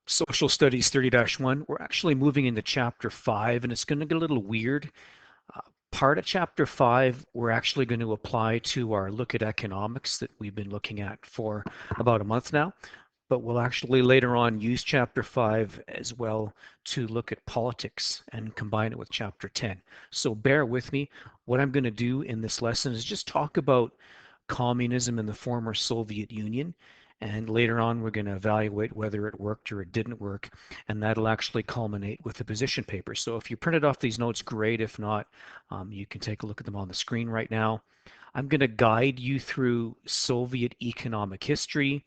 Social Studies 30-1. We're actually moving into Chapter 5, and it's going to get a little weird. Uh, Part of Chapter 5, we're actually going to apply to our look at economics that we've been looking at for about a month now. But we'll actually later on use Chapter 5 as well to look at politics and combine it with Chapter 10. So bear with me. What I'm going to do in this lesson is just talk about communism in the former Soviet Union. And later on, we're going to evaluate whether it worked or it didn't work. And that'll actually culminate with the position paper. So if you printed off these notes, great. If not, you can take a look at them on the screen right now. I'm going to guide you through Soviet economic history,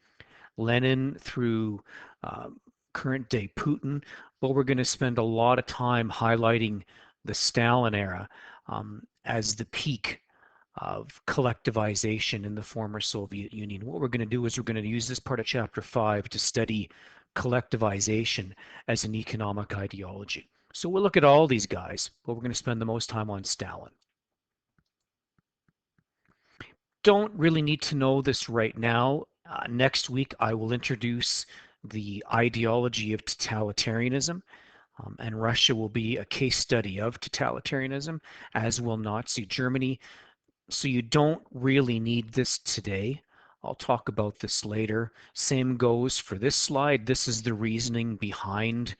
Lenin through current day Putin, but we're going to spend a lot of time highlighting the Stalin era as the peak of collectivization in the former Soviet Union. What we're going to do is we're going to use this part of Chapter 5 to study collectivization as an economic ideology. So we'll look at all these guys, but we're going to spend the most time on Stalin. Don't really need to know this right now. Next week, I will introduce the ideology of totalitarianism, and Russia will be a case study of totalitarianism, as will Nazi Germany. So you don't really need this today. I'll talk about this later. Same goes for this slide. This is the reasoning behind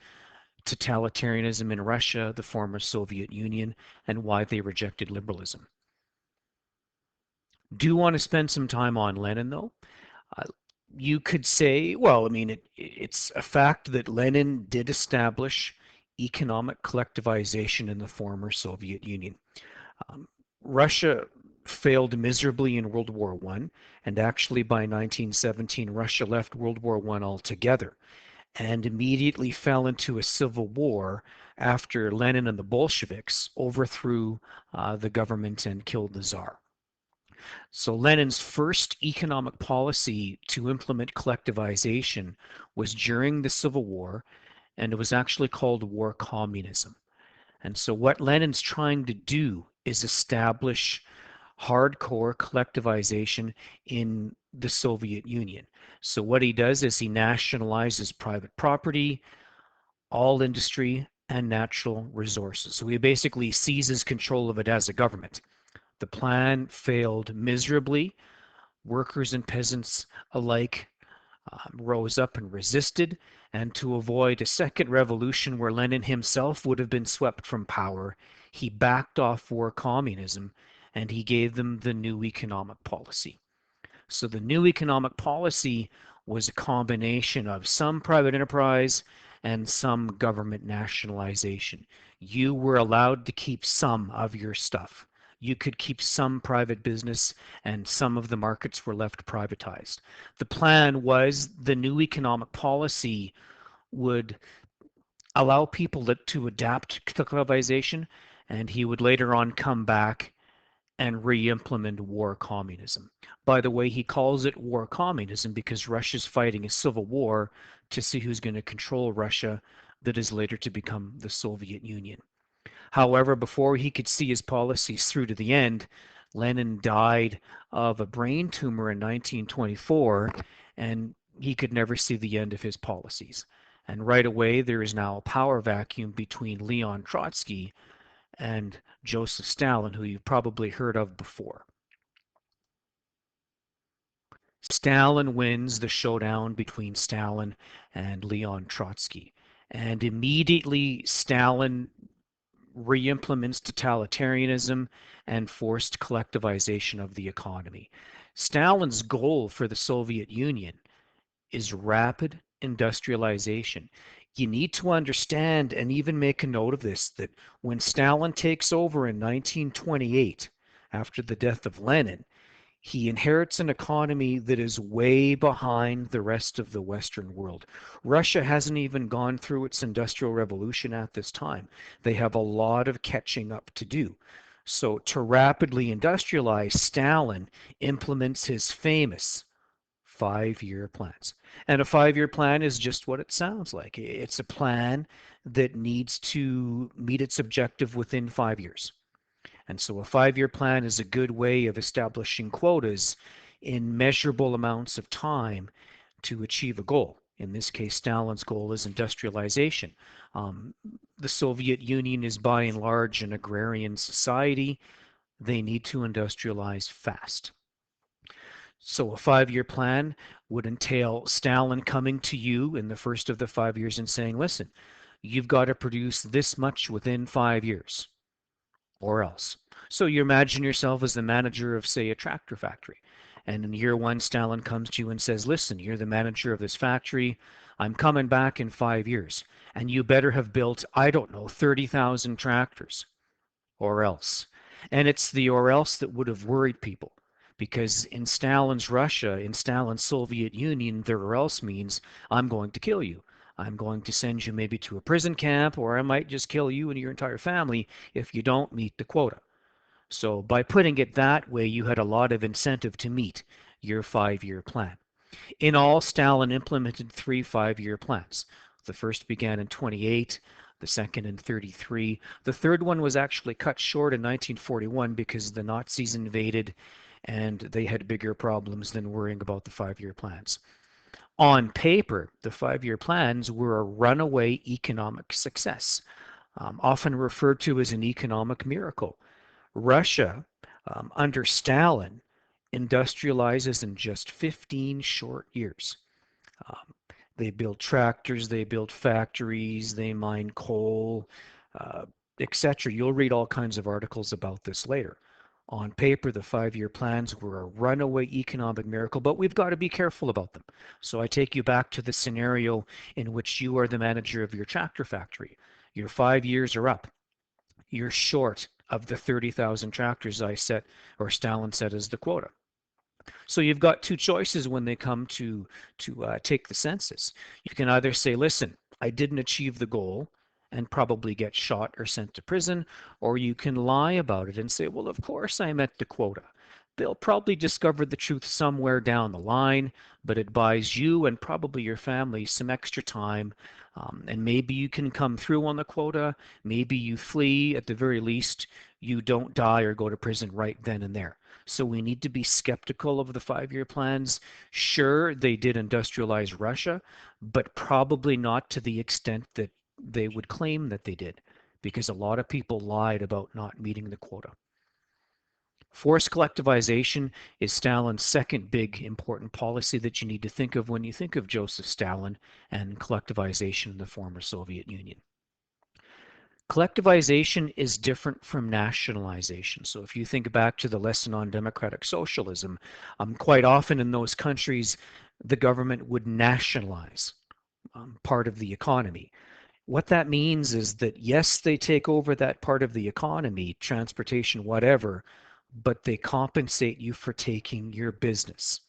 totalitarianism in Russia, the former Soviet Union, and why they rejected liberalism. Do want to spend some time on Lenin, though. Uh, you could say, well, I mean, it's a fact that Lenin did establish economic collectivization in the former Soviet Union. Um, Russia failed miserably in World War I, and actually by 1917, Russia left World War I altogether and immediately fell into a civil war after Lenin and the Bolsheviks overthrew the government and killed the Tsar. So Lenin's first economic policy to implement collectivization was during the Civil War, and it was actually called war communism. And so what Lenin's trying to do is establish hardcore collectivization in the Soviet Union. So what he does is he nationalizes private property, all industry, and natural resources. So he basically seizes control of it as a government. The plan failed miserably. Workers and peasants alike rose up and resisted, and to avoid a second revolution where Lenin himself would have been swept from power, he backed off war communism and he gave them the new economic policy. So the new economic policy was a combination of some private enterprise and some government nationalization. You were allowed to keep some of your stuff. You could keep some private business, and some of the markets were left privatized. The plan was the new economic policy would allow people to adapt to globalization, and he would later on come back and re-implement war communism. By the way, he calls it war communism because Russia's fighting a civil war to see who's going to control Russia that is later to become the Soviet Union. However, before he could see his policies through to the end, Lenin died of a brain tumor in 1924, and he could never see the end of his policies. And right away, there is now a power vacuum between Leon Trotsky and Joseph Stalin, who you've probably heard of before. Stalin wins the showdown between Stalin and Leon Trotsky. And immediately, Stalin re-implements totalitarianism and forced collectivization of the economy. Stalin's goal for the Soviet Union is rapid industrialization. You need to understand and even make a note of this, that when Stalin takes over in 1928, after the death of Lenin, he inherits an economy that is way behind the rest of the Western world. Russia hasn't even gone through its industrial revolution at this time. They have a lot of catching up to do. So to rapidly industrialize, Stalin implements his famous 5-year plans. And a 5-year plan is just what it sounds like. It's a plan that needs to meet its objective within 5 years. And so a 5-year plan is a good way of establishing quotas in measurable amounts of time to achieve a goal. In this case, Stalin's goal is industrialization. Um, the Soviet Union is by and large an agrarian society. They need to industrialize fast. So a 5-year plan would entail Stalin coming to you in the first of the 5 years and saying, listen, you've got to produce this much within 5 years or else. So you imagine yourself as the manager of, say, a tractor factory. And in year one, Stalin comes to you and says, listen, you're the manager of this factory. I'm coming back in 5 years. And you better have built, I don't know, 30,000 tractors or else. And it's the or else that would have worried people. Because in Stalin's Russia, in Stalin's Soviet Union, the or else means I'm going to kill you. I'm going to send you maybe to a prison camp, or I might just kill you and your entire family if you don't meet the quota. So by putting it that way, you had a lot of incentive to meet your 5-year plan. In all, Stalin implemented three 5-year plans. The first began in 28, the second in 33. The third one was actually cut short in 1941 because the Nazis invaded and they had bigger problems than worrying about the 5-year plans. On paper, the 5-year plans were a runaway economic success, often referred to as an economic miracle. Russia, under Stalin, industrializes in just 15 short years. Um, they build tractors, they build factories, they mine coal, uh, etc. You'll read all kinds of articles about this later. On paper, the 5-year plans were a runaway economic miracle, but we've got to be careful about them. So I take you back to the scenario in which you are the manager of your tractor factory. Your 5 years are up. You're short of the 30,000 tractors I set or Stalin set as the quota. So you've got two choices when they come to take the census. You can either say, listen, I didn't achieve the goal and probably get shot or sent to prison, or you can lie about it and say, well, of course I met the quota. They'll probably discover the truth somewhere down the line, but it buys you and probably your family some extra time. And maybe you can come through on the quota. Maybe you flee. At the very least, you don't die or go to prison right then and there. So we need to be skeptical of the 5-year plans. Sure, they did industrialize Russia, but probably not to the extent that they would claim that they did, because a lot of people lied about not meeting the quota. Forced collectivization is Stalin's second big important policy that you need to think of when you think of Joseph Stalin and collectivization in the former Soviet Union. Collectivization is different from nationalization. So if you think back to the lesson on democratic socialism, quite often in those countries, the government would nationalize part of the economy. What that means is that, yes, they take over that part of the economy, transportation, whatever, but they compensate you for taking your business.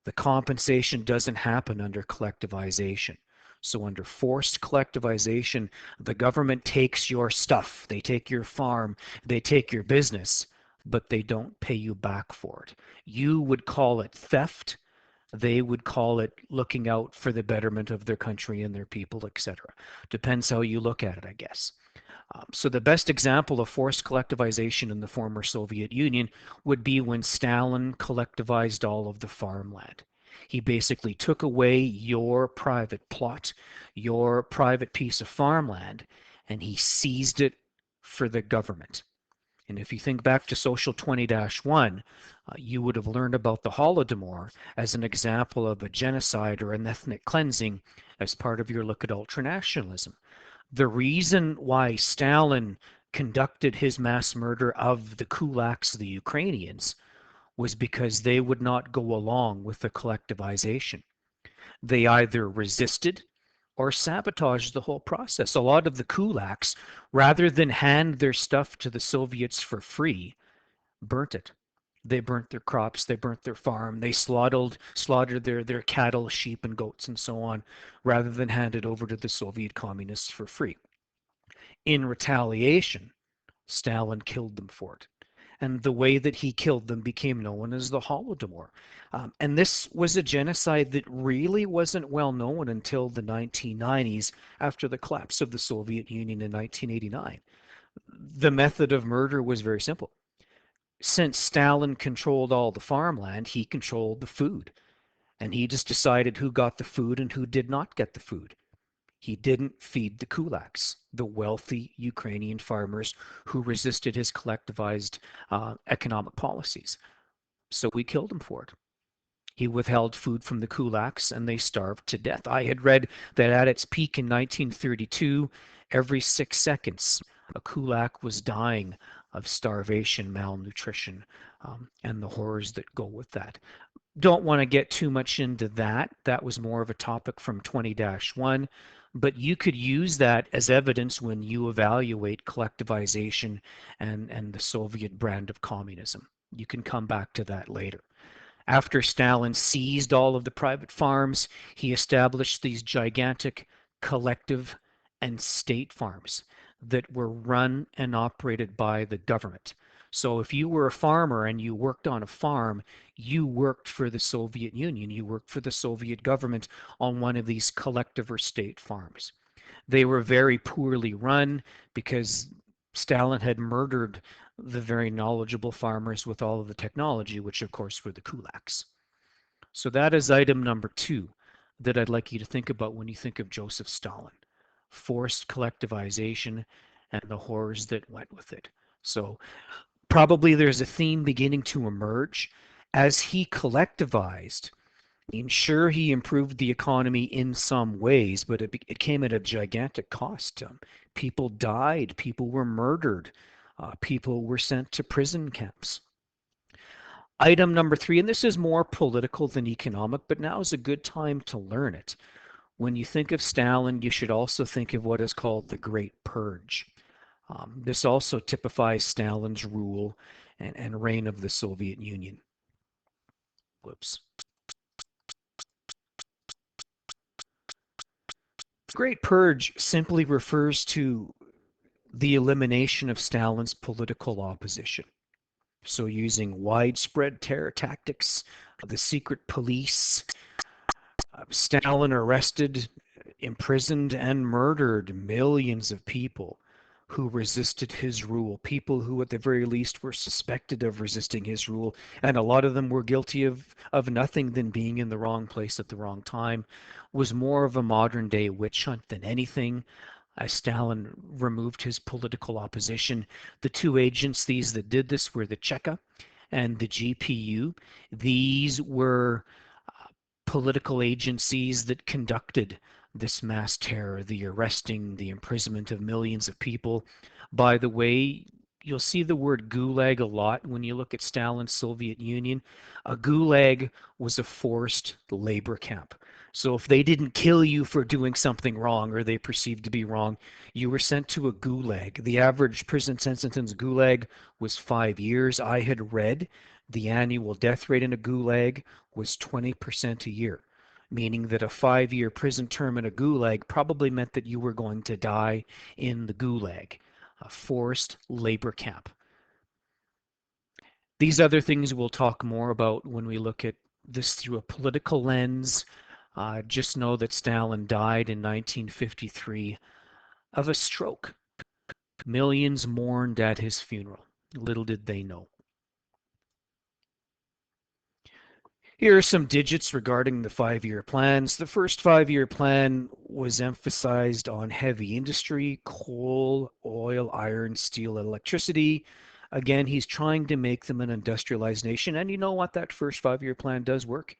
The compensation doesn't happen under collectivization. So under forced collectivization, the government takes your stuff, they take your farm, they take your business, but they don't pay you back for it. You would call it theft. They would call it looking out for the betterment of their country and their people, etc. Depends how you look at it, I guess. So the best example of forced collectivization in the former Soviet Union would be when Stalin collectivized all of the farmland. He basically took away your private plot, your private piece of farmland, and he seized it for the government. And if you think back to Social 20-1, you would have learned about the Holodomor as an example of a genocide or an ethnic cleansing as part of your look at ultranationalism. The reason why Stalin conducted his mass murder of the kulaks, the Ukrainians, was because they would not go along with the collectivization. They either resisted or sabotaged the whole process. A lot of the kulaks, rather than hand their stuff to the Soviets for free, burnt it. They burnt their crops, they burnt their farm, they slaughtered their cattle, sheep, and goats, and so on, rather than hand it over to the Soviet communists for free. In retaliation, Stalin killed them for it. And the way that he killed them became known as the Holodomor. And this was a genocide that really wasn't well known until the 1990s after the collapse of the Soviet Union in 1989. The method of murder was very simple. Since Stalin controlled all the farmland, he controlled the food. and he just decided who got the food and who did not get the food. He didn't feed the kulaks, the wealthy Ukrainian farmers who resisted his collectivized economic policies. So we killed him for it. He withheld food from the kulaks and they starved to death. I had read that at its peak in 1932, every 6 seconds, a kulak was dying of starvation, malnutrition, and the horrors that go with that. Don't want to get too much into that. That was more of a topic from 20-1, but you could use that as evidence when you evaluate collectivization and the Soviet brand of communism. You can come back to that later. After Stalin seized all of the private farms, he established these gigantic collective and state farms that were run and operated by the government. So if you were a farmer and you worked on a farm, you worked for the Soviet Union, you worked for the Soviet government on one of these collective or state farms. They were very poorly run because Stalin had murdered the very knowledgeable farmers with all of the technology, which of course were the kulaks. So that is item number 2 that I'd like you to think about when you think of Joseph Stalin. Forced collectivization and the horrors that went with it. So probably there's a theme beginning to emerge as he collectivized. I mean, sure, he improved the economy in some ways, but it came at a gigantic cost. People died, people were murdered, people were sent to prison camps. Item number 3, and this is more political than economic, but now is a good time to learn it. When you think of Stalin, you should also think of what is called the Great Purge. This also typifies Stalin's rule and reign of the Soviet Union. Whoops. Great Purge simply refers to the elimination of Stalin's political opposition. So using widespread terror tactics, the secret police, Stalin arrested, imprisoned, and murdered millions of people who resisted his rule, people who at the very least were suspected of resisting his rule, and a lot of them were guilty of nothing than being in the wrong place at the wrong time, was more of a modern day witch hunt than anything. Stalin removed his political opposition. The two agencies that did this were the Cheka and the GPU. These were political agencies that conducted this mass terror, the arresting, the imprisonment of millions of people. By the way, you'll see the word gulag a lot when you look at Stalin's Soviet Union. A gulag was a forced labor camp. So if they didn't kill you for doing something wrong or they perceived to be wrong, you were sent to a gulag. The average prison sentence in gulag was 5 years. I had read the annual death rate in a gulag was 20% a year, meaning that a 5 year prison term in a gulag probably meant that you were going to die in the gulag, a forced labor camp. These other things we'll talk more about when we look at this through a political lens. Just know that Stalin died in 1953 of a stroke. Millions mourned at his funeral. Little did they know. Here are some digits regarding the 5 year plans. The first 5 year plan was emphasized on heavy industry, coal, oil, iron, steel, and electricity. Again, he's trying to make them an industrialized nation. And you know what? That first 5 year plan does work.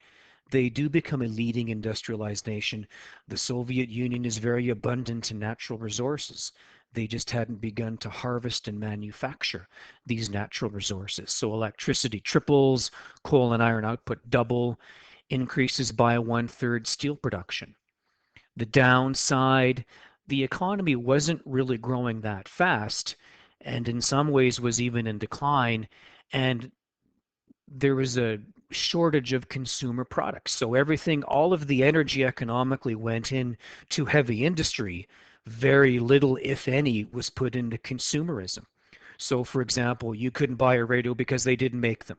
They do become a leading industrialized nation. The Soviet Union is very abundant in natural resources. They just hadn't begun to harvest and manufacture these natural resources. So electricity triples, coal and iron output double, increases by 1/3 steel production. The downside, the economy wasn't really growing that fast, and in some ways was even in decline, and there was a shortage of consumer products. So everything, all of the energy economically went in to heavy industry. Very little, if any, was put into consumerism. So, for example, you couldn't buy a radio because they didn't make them.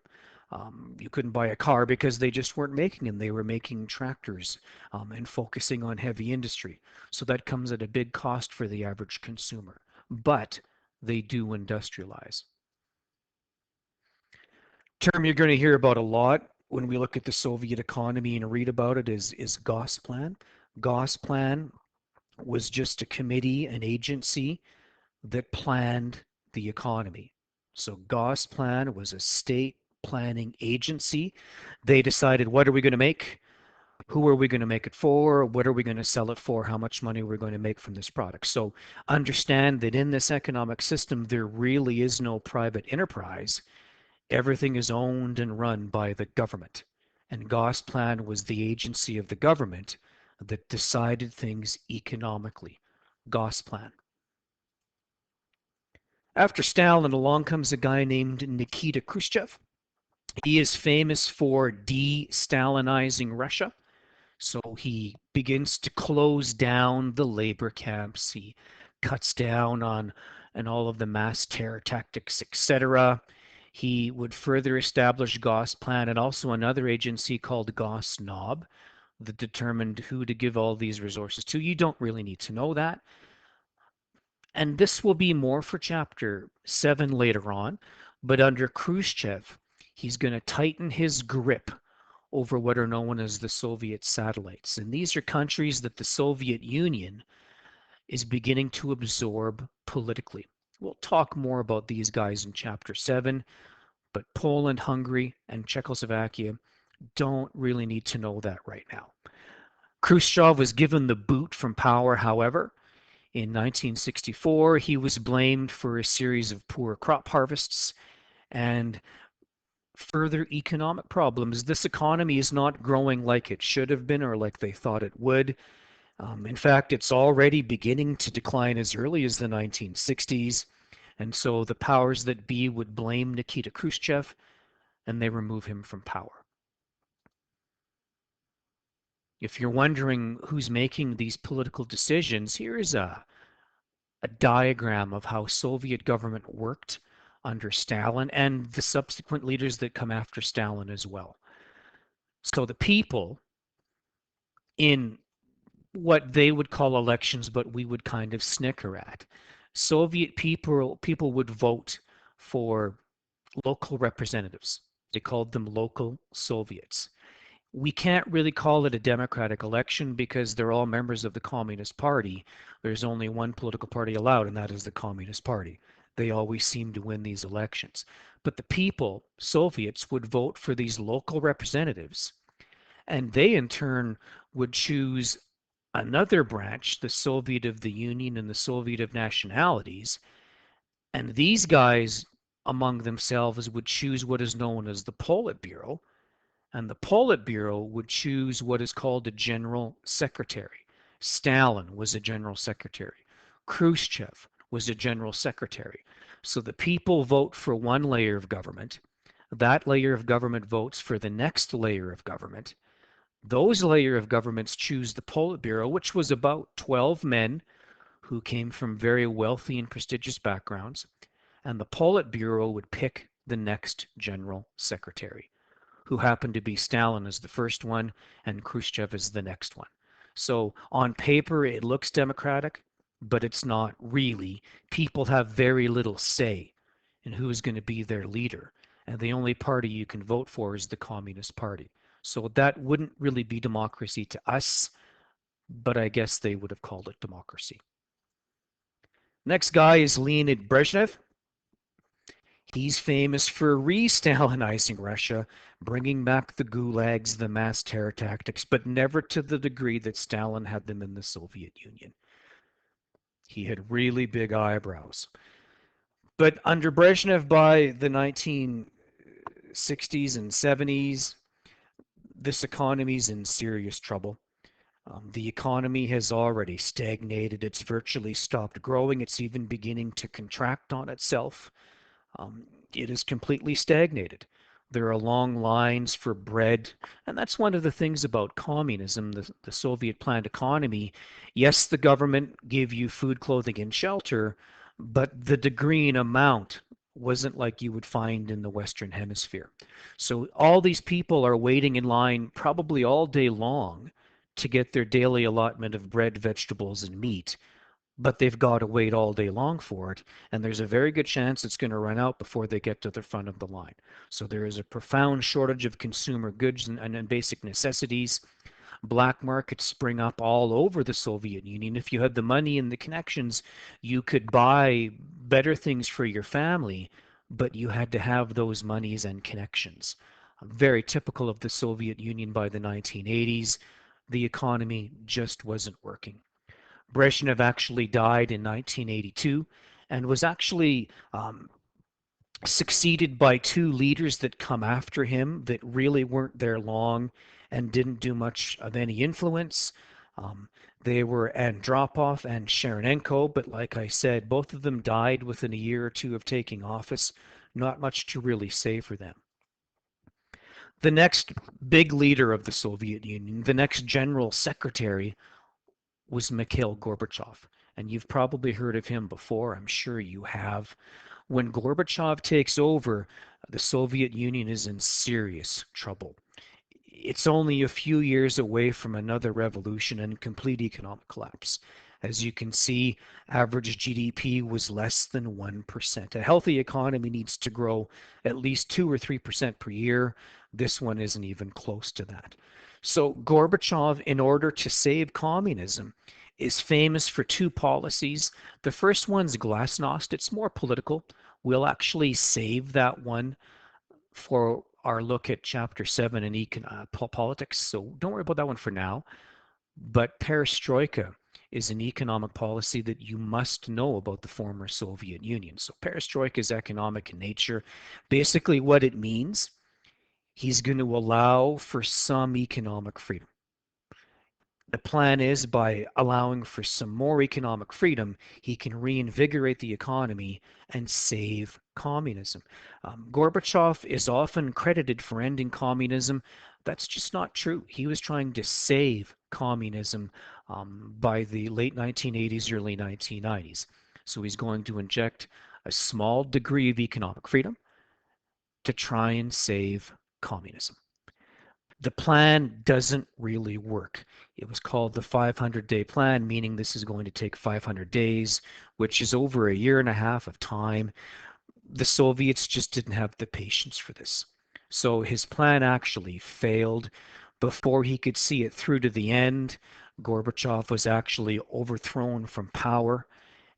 You couldn't buy a car because they just weren't making them. They were making tractors and focusing on heavy industry. So that comes at a big cost for the average consumer. But they do industrialize. Term you're going to hear about a lot when we look at the Soviet economy and read about it is Gosplan. Gosplan was just a committee, an agency that planned the economy. So Gosplan was a state planning agency. They decided what are we going to make? Who are we going to make it for? What are we going to sell it for? How much money we're going to make from this product? So understand that in this economic system, there really is no private enterprise. Everything is owned and run by the government. And Gosplan was the agency of the government that decided things economically. Gosplan. After Stalin, along comes a guy named Nikita Khrushchev. He is famous for de-Stalinizing Russia. So he begins to close down the labor camps. He cuts down on and all of the mass terror tactics, etc. He would further establish Gosplan and also another agency called Gosnob that determined who to give all these resources to. You don't really need to know that. And this will be more for chapter 7 later on. But under Khrushchev, he's going to tighten his grip over what are known as the Soviet satellites. And these are countries that the Soviet Union is beginning to absorb politically. We'll talk more about these guys in chapter 7, but Poland, Hungary, and Czechoslovakia don't really need to know that right now. Khrushchev was given the boot from power, however. In 1964, he was blamed for a series of poor crop harvests and further economic problems. This economy is not growing like it should have been or like they thought it would. In fact, it's already beginning to decline as early as the 1960s. And so the powers that be would blame Nikita Khrushchev and they remove him from power. If you're wondering who's making these political decisions, here's a diagram of how Soviet government worked under Stalin and the subsequent leaders that come after Stalin as well. So the people in what they would call elections, but we would kind of snicker at. Soviet people would vote for local representatives. They called them local Soviets. We can't really call it a democratic election because they're all members of the Communist Party. There's only one political party allowed, and that is the Communist Party. They always seem to win these elections. But the people, Soviets, would vote for these local representatives, and they in turn would choose another branch, the Soviet of the Union and the Soviet of Nationalities, and these guys among themselves would choose what is known as the Politburo, and the Politburo would choose what is called a general secretary. Stalin was a general secretary. Khrushchev was a general secretary. So the people vote for one layer of government. That layer of government votes for the next layer of government. Those layer of governments choose the Politburo, which was about 12 men who came from very wealthy and prestigious backgrounds. And the Politburo would pick the next general secretary, who happened to be Stalin as the first one and Khrushchev as the next one. So on paper, it looks democratic, but it's not really. People have very little say in who is going to be their leader. And the only party you can vote for is the Communist Party. So that wouldn't really be democracy to us, but I guess they would have called it democracy. Next guy is Leonid Brezhnev. He's famous for re-Stalinizing Russia, bringing back the gulags, the mass terror tactics, but never to the degree that Stalin had them in the Soviet Union. He had really big eyebrows. But under Brezhnev by the 1960s and 70s, this economy's in serious trouble. The economy has already stagnated. It's virtually stopped growing. It's even beginning to contract on itself. It is completely stagnated. There are long lines for bread, and that's one of the things about communism, the Soviet planned economy. Yes, the government gave you food, clothing, and shelter, but the degree and amount wasn't like you would find in the Western Hemisphere. So all these people are waiting in line probably all day long to get their daily allotment of bread, vegetables, and meat. but they've got to wait all day long for it, and there's a very good chance it's going to run out before they get to the front of the line. So there is a profound shortage of consumer goods and basic necessities. Black markets spring up all over the Soviet Union. If you had the money and the connections, you could buy better things for your family, but you had to have those monies and connections. Very typical of the Soviet Union by the 1980s. The economy just wasn't working. Brezhnev actually died in 1982 and was actually succeeded by two leaders that come after him that really weren't there long and didn't do much of any influence. Um, they were Andropov and Sharonenko, but like I said, both of them died within a year or two of taking office. Not much to really say for them. The next big leader of the Soviet Union, the next general secretary, was Mikhail Gorbachev. And you've probably heard of him before. I'm sure you have. When Gorbachev takes over, the Soviet Union is in serious trouble. It's only a few years away from another revolution and complete economic collapse. As you can see, average GDP was less than 1%. A healthy economy needs to grow at least 2 or 3% per year. This one isn't even close to that. So Gorbachev, in order to save communism, is famous for two policies. The first one's glasnost. It's more political. We'll actually save that one for our look at Chapter 7 in politics. So don't worry about that one for now. But perestroika is an economic policy that you must know about the former Soviet Union. So perestroika is economic in nature. Basically, what it means, he's going to allow for some economic freedom. The plan is by allowing for some more economic freedom, he can reinvigorate the economy and save communism. Gorbachev is often credited for ending communism. That's just not true. He was trying to save communism by the late 1980s, early 1990s. So he's going to inject a small degree of economic freedom to try and save communism. The plan doesn't really work. It was called the 500-day plan, meaning this is going to take 500 days, which is over a year and a half of time. The Soviets just didn't have the patience for this. So his plan actually failed. Before he could see it through to the end, Gorbachev was actually overthrown from power,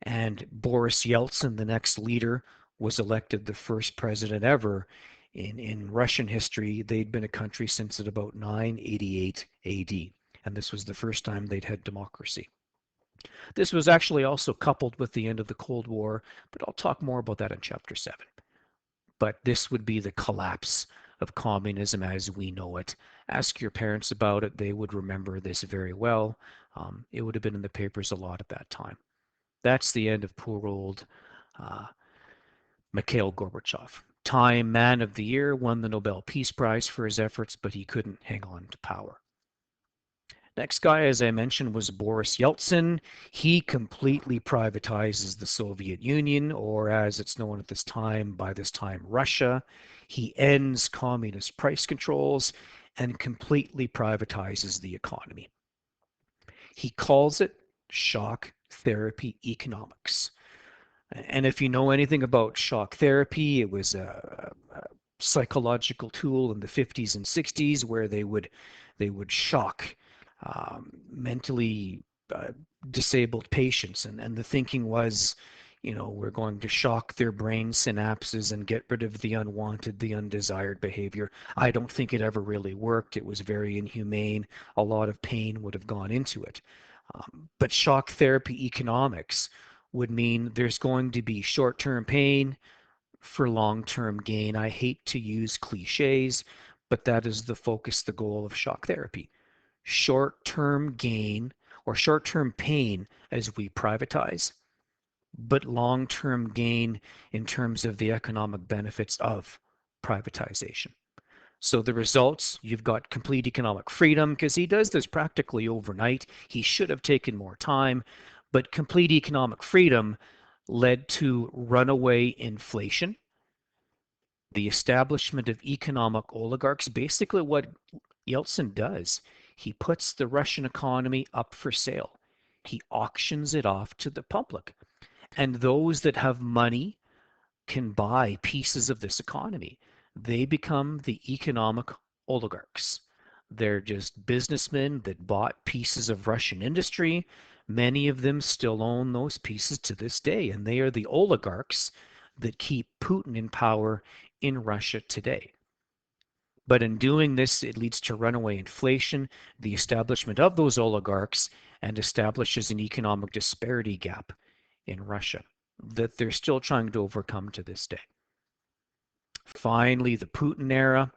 and Boris Yeltsin, the next leader, was elected the first president ever in Russian history. They'd been a country since at about 988 AD, and this was the first time they'd had democracy. This was actually also coupled with the end of the Cold War, but I'll talk more about that in Chapter 7. But this would be the collapse of communism as we know it. Ask your parents about it. They would remember this very well. It would have been in the papers a lot at that time. That's the end of poor old uh, Mikhail Gorbachev. Time Man of the Year, won the Nobel Peace Prize for his efforts, but he couldn't hang on to power. Next guy, as I mentioned, was Boris Yeltsin. He completely privatizes the Soviet Union, or as it's known at this time, by this time, Russia. He ends communist price controls and completely privatizes the economy. He calls it shock therapy economics. And if you know anything about shock therapy, it was a psychological tool in the 50s and 60s where they would shock mentally uh, disabled patients, and the thinking was, we're going to shock their brain synapses and get rid of the unwanted, the undesired behavior. I don't think it ever really worked. It was very inhumane. A lot of pain would have gone into it. But shock therapy economics would mean there's going to be short-term pain for long-term gain. I hate to use cliches, but that is the focus, the goal of shock therapy. Short-term gain or short-term pain as we privatize, but long-term gain in terms of the economic benefits of privatization. So the results, you've got complete economic freedom because he does this practically overnight. He should have taken more time, but complete economic freedom led to runaway inflation, the establishment of economic oligarchs. Basically, what Yeltsin does, he puts the Russian economy up for sale. He auctions it off to the public. And those that have money can buy pieces of this economy. They become the economic oligarchs. They're just businessmen that bought pieces of Russian industry. Many of them still own those pieces to this day, and they are the oligarchs that keep Putin in power in Russia today. But in doing this, it leads to runaway inflation, the establishment of those oligarchs, and establishes an economic disparity gap in Russia that they're still trying to overcome to this day. Finally, the Putin era.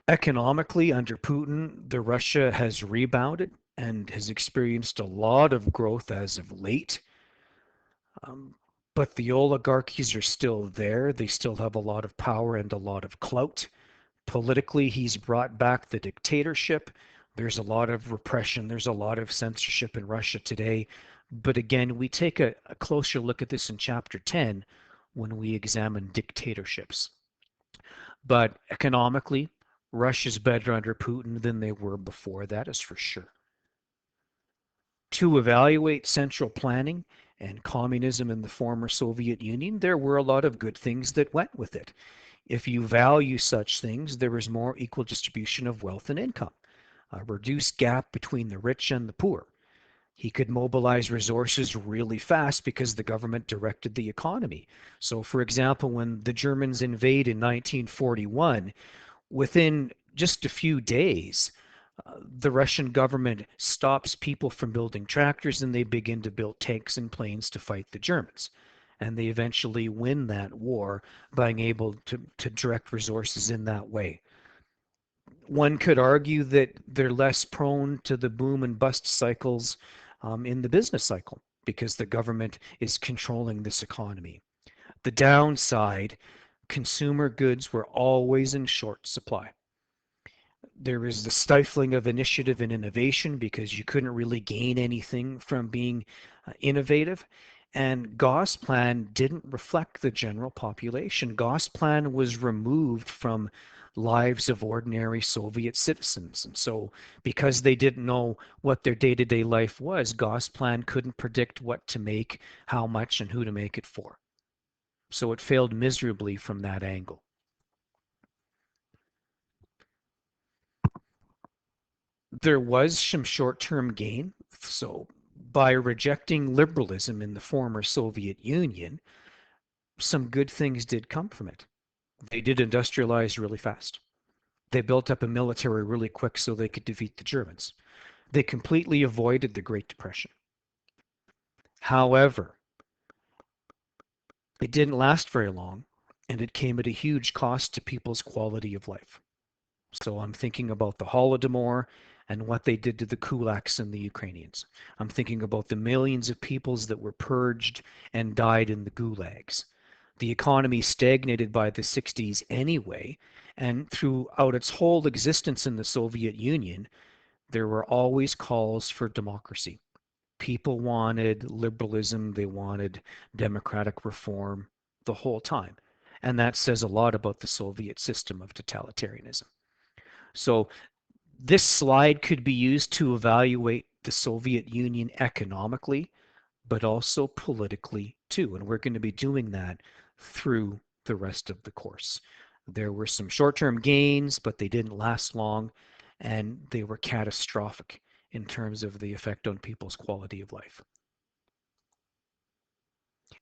Economically, under Putin, the Russia has rebounded and has experienced a lot of growth as of late. Um, but the oligarchies are still there. They still have a lot of power and a lot of clout. Politically, he's brought back the dictatorship. There's a lot of repression. There's a lot of censorship in Russia today. But again, we take a closer look at this in Chapter 10 when we examine dictatorships. But economically, Russia's better under Putin than they were before, that is for sure. To evaluate central planning and communism in the former Soviet Union, there were a lot of good things that went with it. If you value such things, there is more equal distribution of wealth and income, a reduced gap between the rich and the poor. He could mobilize resources really fast because the government directed the economy. So, for example, when the Germans invade in 1941, within just a few days, the Russian government stops people from building tractors and they begin to build tanks and planes to fight the Germans. And they eventually win that war by being able to direct resources in that way. One could argue that they're less prone to the boom and bust cycles in the business cycle because the government is controlling this economy. The downside, consumer goods were always in short supply. There is the stifling of initiative and innovation because you couldn't really gain anything from being innovative. And Gosplan didn't reflect the general population. Gosplan was removed from lives of ordinary Soviet citizens. And so, because they didn't know what their day to day life was, Gosplan couldn't predict what to make, how much, and who to make it for. So, it failed miserably from that angle. There was some short-term gain. So by rejecting liberalism in the former Soviet Union, some good things did come from it. They did industrialize really fast. They built up a military really quick so they could defeat the Germans. They completely avoided the Great Depression. However, it didn't last very long, and it came at a huge cost to people's quality of life. So I'm thinking about the Holodomor and what they did to the kulaks and the Ukrainians. I'm thinking about the millions of peoples that were purged and died in the gulags. The economy stagnated by the 60s anyway, and throughout its whole existence in the Soviet Union, there were always calls for democracy. People wanted liberalism, they wanted democratic reform the whole time. And that says a lot about the Soviet system of totalitarianism. So this slide could be used to evaluate the Soviet Union economically, but also politically too. And we're going to be doing that through the rest of the course. There were some short-term gains, but they didn't last long, and they were catastrophic in terms of the effect on people's quality of life.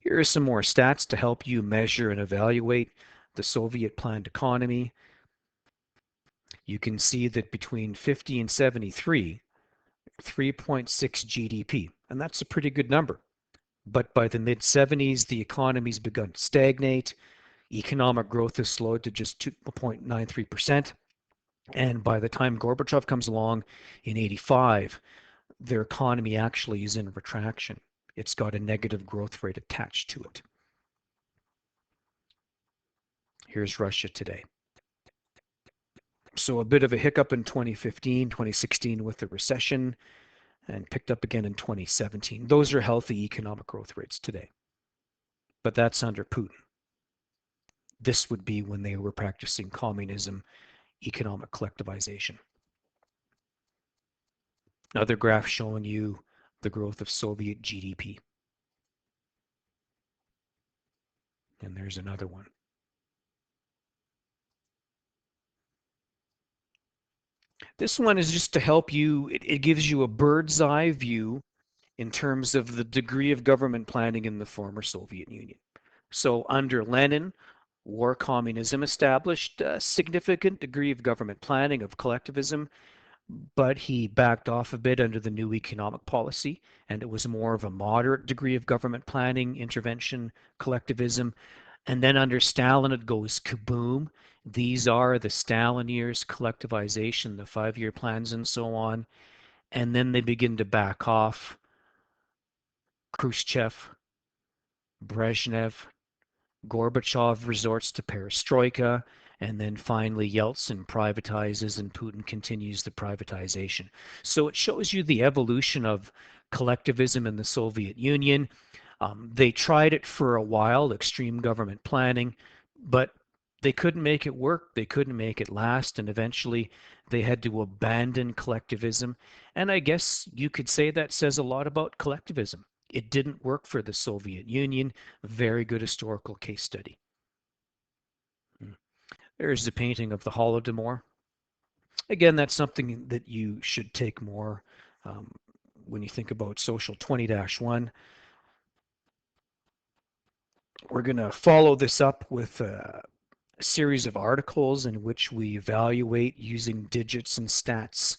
Here are some more stats to help you measure and evaluate the Soviet planned economy. You can see that between 50 and 73, 3.6 GDP, and that's a pretty good number. But by the mid 70s, the economy's begun to stagnate. Economic growth has slowed to just 2.93%. And by the time Gorbachev comes along in 85, their economy actually is in retraction. It's got a negative growth rate attached to it. Here's Russia today. So a bit of a hiccup in 2015, 2016 with the recession, and picked up again in 2017. Those are healthy economic growth rates today. But that's under Putin. This would be when they were practicing communism, economic collectivization. Another graph showing you the growth of Soviet GDP. And there's another one. This one is just to help you, it gives you a bird's eye view in terms of the degree of government planning in the former Soviet Union. So under Lenin, war communism established a significant degree of government planning, of collectivism, but he backed off a bit under the new economic policy, and it was more of a moderate degree of government planning, intervention, collectivism. And then under Stalin, it goes kaboom. These are the Stalin years, collectivization, the 5 year plans, and so on. And then they begin to back off. Khrushchev, Brezhnev, Gorbachev resorts to perestroika, and then finally Yeltsin privatizes and Putin continues the privatization. So it shows you the evolution of collectivism in the Soviet Union. They tried it for a while, extreme government planning, but they couldn't make it work. They couldn't make it last, and eventually they had to abandon collectivism. And I guess you could say that says a lot about collectivism. It didn't work for the Soviet Union. Very good historical case study. There's the painting of the Holodomor. Again, that's something that you should take more um, when you think about Social 20-1. We're going to follow this up with a series of articles in which we evaluate using digits and stats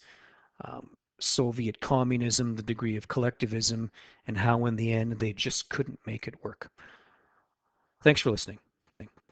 Soviet communism, the degree of collectivism, and how in the end they just couldn't make it work. Thanks for listening.